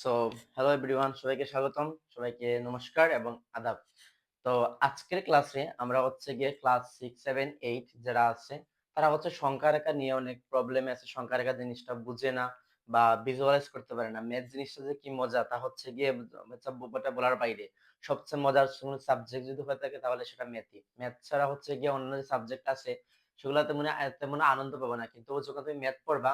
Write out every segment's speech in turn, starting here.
So hello everyone, সবাইকে স্বাগতম, সবাইকে নমস্কার এবং আদাব। তো আজকের ক্লাসে আমরা হচ্ছে গিয়ে ক্লাস 6, 7, 8 যারা আছে তারা হচ্ছে সংখ্যা রেখা নিয়ে অনেক প্রবলেমে আছে। সংখ্যা রেখা জিনিসটা বুঝে না বা ভিজুয়ালাইজ করতে পারে না। ম্যাথ জিনিসটা যে কি মজা তা হচ্ছে গিয়ে ওটা বলার বাইরে। সবচেয়ে মজার কোনো সাবজেক্ট যদি হয়ে থাকে তাহলে সেটা ম্যাথই। ম্যাথ ছাড়া হচ্ছে গিয়ে অন্যান্য যে সাবজেক্ট আছে সেগুলাতে তেমন আনন্দ পাবো না। কিন্তু যখন তুমি ম্যাথ পড়বা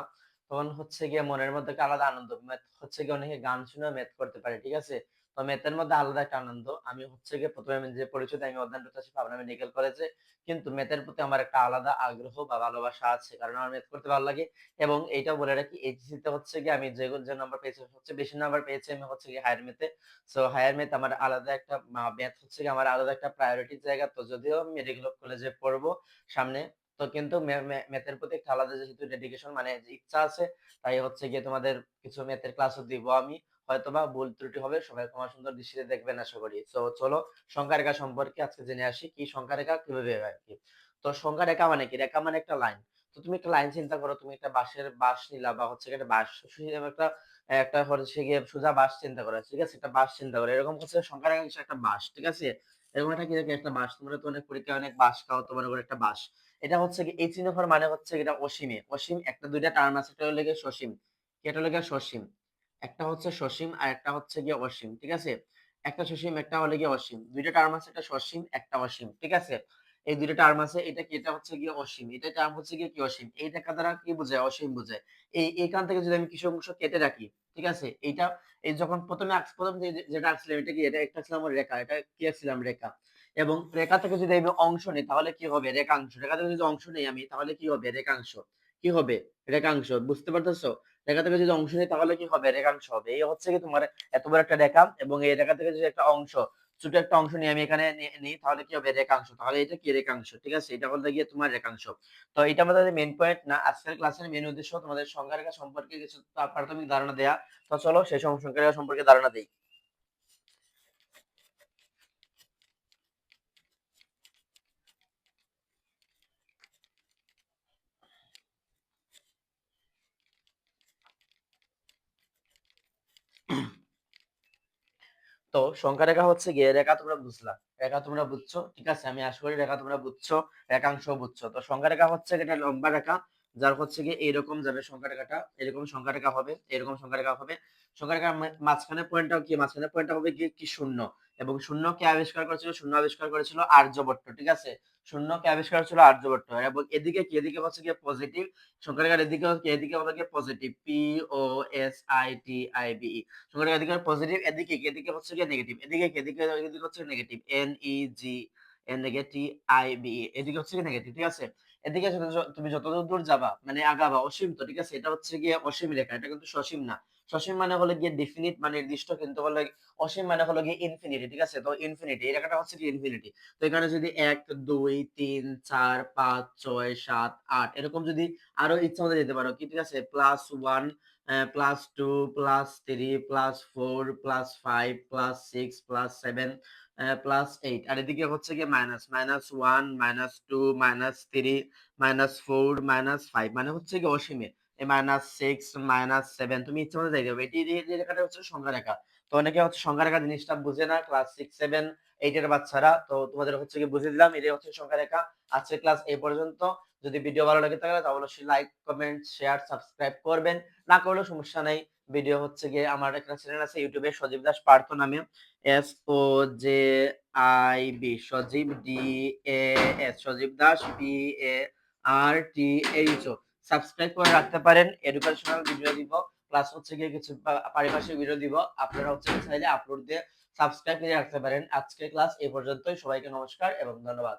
তখন হচ্ছে গিয়ে মনের মধ্যে একটা আলাদা আনন্দ। ম্যাথ হচ্ছে গিয়ে অনেকে গান শুনেও ম্যাথ করতে পারে, ঠিক আছে? তো ম্যাথের মধ্যে আলাদা একটা আনন্দ। আমি হচ্ছে গিয়ে ১ম এ আমি যে পরিচয় আমি অধ্যয়ন করতেছি পাবনা মেডিকেল কলেজে। কিন্তু ম্যাথের প্রতি আমার একটা আলাদা আগ্রহ বা ভালোবাসা আছে। কারণ আমার ম্যাথ করতে ভালো লাগে এবং এইটাও বলে রাখি এইচএসসি তে হচ্ছে গিয়ে আমি যে নাম্বার পেয়েছি সবচেয়ে বেশি নাম্বার পেয়েছি আমি হচ্ছে গিয়ে হায়ার ম্যাথে। সো হায়ার ম্যাথ আমার আলাদা একটা ম্যাথ হচ্ছে গিয়ে আমার আলাদা একটা প্রায়োরিটি জায়গা। তো যদিও আমি মেডিকেল কলেজে পড়বো সামনে, তো কিন্তু ম্যাথের প্রতি একটা আলাদা যেহেতু ডেডিকেশন মানে যে ইচ্ছা আছে, তাই হচ্ছে গিয়ে তোমাদের কিছু ম্যাথের ক্লাসও দিব আমি। হয়তোবা ভুল ত্রুটি হবে, সবাই ক্ষমা সুন্দর দৃষ্টিতে দেখবেন আশা করি। তো চলো সংখ্যা রেখা সম্পর্কে আজকে জেনে আসি কি সংখ্যা রেখা কিভাবে হয় আর কি। তো সংখ্যা রেখা মানে কি? রেখা মানে একটা লাইন। তো তুমি একটা লাইন চিন্তা করো, তুমি একটা বাঁশ নিলা বা হচ্ছে একটা বাঁশ একটা একটা হচ্ছে গিয়ে সোজা বাঁশ চিন্তা করো, ঠিক আছে? একটা বাঁশ চিন্তা করো, এরকম হচ্ছে সংখ্যা রেখা কিছু একটা বাঁশ, ঠিক আছে? এরকম একটা কি একটা বাঁশ, তোমরা তো অনেক পরীক্ষায় অনেক বাঁশ খাও, তোমার করে একটা বাঁশ। এটা হচ্ছে কি এই চিহ্নফর মানে হচ্ছে এটা অসীমে। অসীম একটা দুইটা টার্ম আছে, একটা হলো গিয়ে সসীম, এটা হলো গিয়ে সসীম। একটা হচ্ছে সসীম আর একটা হচ্ছে গিয়ে অসীম, ঠিক আছে? একটা সসীম একটা হলো গিয়ে অসীম, দুইটা টার্ম আছে, একটা সসীম একটা অসীম, ঠিক আছে? এই দুইটা টার্ম আছে, এটা কি? এটা হচ্ছে গিয়ে অসীম, এটা টার্ম হচ্ছে গিয়ে কি অসীম। এই রেখা দ্বারা কি বোঝায়? অসীম বোঝায়। এইখান থেকে যদি আমি কিছু অংশ কেটে রাখি, ঠিক আছে? এইটা এই যখন প্রথম যেটা আঁকছিলাম এটা কি? এটা একটা ছিল আমার রেখা, এটা কি আঁকছিলাম? রেখা। এবং রেখা থেকে যদি আমি অংশ নিই তাহলে কি হবে? রেখাংশ। রেখা থেকে যদি অংশ নেই আমি তাহলে কি হবে? রেখাংশ। কি হবে? রেখাংশ। বুঝতে পারতেছো? রেখা থেকে যদি অংশ নিই তাহলে কি হবে? রেখাংশ হবে। এই হচ্ছে কি তোমার এত বড় একটা রেখা এবং এই রেখা থেকে যদি একটা অংশ, ছোট একটা অংশ নিয়ে আমি এখানে নিই তাহলে কি হবে? রেখাংশ। তাহলে এটা কি? রেখাংশ, ঠিক আছে? এটা হলো গিয়ে তোমার রেখাংশ। তো এটা আমাদের মেইন পয়েন্ট না, আজকের ক্লাসের মেইন উদ্দেশ্য তোমাদের সংখ্যা রেখা সম্পর্কে কিছু প্রাথমিক ধারণা দেয়া। তো চলো সেই সংখ্যা রেখা সম্পর্কে ধারণা দেই। তো সংখ্যা রেখা হচ্ছে গিয়ে রেখা তোমরা বুঝলা, রেখা তোমরা বুঝছো, ঠিক আছে? আমি আশা করি রেখা তোমরা বুঝছো, রেখাংশ বুঝছো। তো সংখ্যা রেখা হচ্ছে এটা লম্বা রেখা, যার হচ্ছে গিয়ে এইরকম যাবে সংখ্যা রেখাটা, এরকম সংখ্যা রেখা হবে, এরকম সংখ্যা রেখা হবে। সংখ্যা রেখার মাঝখানে পয়েন্টটা কি? মাঝখানে পয়েন্টটা হবে কি? কি শূন্য। এবং শূন্য কে আবিষ্কার করেছিল? শূন্য আবিষ্কার করেছিল আর্যভট্ট, ঠিক আছে? শূন্য কে আবিষ্কার করেছিল? আর্যভট্ট। এবং এদিকে কি? এদিকে হচ্ছে গিয়ে পজিটিভ সংখ্যা রেখার এদিকে হচ্ছে এদিকে হবে গিয়ে পজিটিভ, POSITIVE। সংখ্যাটা এদিকে পজিটিভ, এদিকে কি? এদিকে হচ্ছে গিয়ে নেগেটিভ, এদিকে কি? এদিকে হচ্ছে নেগেটিভ, NEGATIVE, এদিকে হচ্ছে গিয়ে নেগেটিভ, ঠিক আছে? এদিকে তুমি যত দূর যাবা মানে আগাবা অসীম, তো ঠিক আছে? এটা হচ্ছে গিয়ে অসীম রেখা, এটা কিন্তু সসীম না। সসীম মানে হলো গিয়ে ডেফিনিট মানে নির্দিষ্ট, কিন্তু হলো অসীম মানে হলো গিয়ে ইনফিনিটি, ঠিক আছে? তো ইনফিনিটি এই রেখাটা হচ্ছে কি? ইনফিনিটি। তো এখানে যদি 1 2 3 4 5 6 7 8 এরকম যদি আরো ইচ্ছা মতো যেতে পারো কি, ঠিক আছে? +1 +2 +3 +4 +5 +6 +7 +8, আর এদিকে হচ্ছে গিয়ে মাইনাস -1 -2 -3 -4 -5 মানে হচ্ছে গিয়ে অসীমে। এই -6 -7 তুমি ইচ্ছা মতো যাইতে হবে। এটি এই রেখাটা হচ্ছে সংখ্যা রেখা। তো অনেকে হচ্ছে সংখ্যা রেখা জিনিসটা বুঝে না, ক্লাস 6 7 8 এর বাচ্চারা। তো তোমাদের হচ্ছে গিয়ে বুঝিয়ে দিলাম, এটাই হচ্ছে সংখ্যা রেখা। আজকের ক্লাস এই পর্যন্ত। যদি ভিডিও ভালো লাগে থাকে তাহলে অবশ্যই লাইক কমেন্ট শেয়ার সাবস্ক্রাইব করবেন, না করলেও সমস্যা নাই। ভিডিও হচ্ছে গিয়ে আমার একটা চ্যানেল আছে ইউটিউবে, সজীব দাস পার্থ নামে, SOJIB, সজীব DAS, সজীব দাস PARTHO। সাবস্ক্রাইব করে রাখতে পারেন। এডুকেশনাল ভিডিও দিব, প্লাস হচ্ছে গিয়ে কিছু পারিভাষিক ভিডিও দিব। আপনারা হচ্ছে চাইলে আপলোড দিয়ে সাবস্ক্রাইব করে রাখতে পারেন। আজকের ক্লাস এই পর্যন্তই। সবাইকে নমস্কার এবং ধন্যবাদ।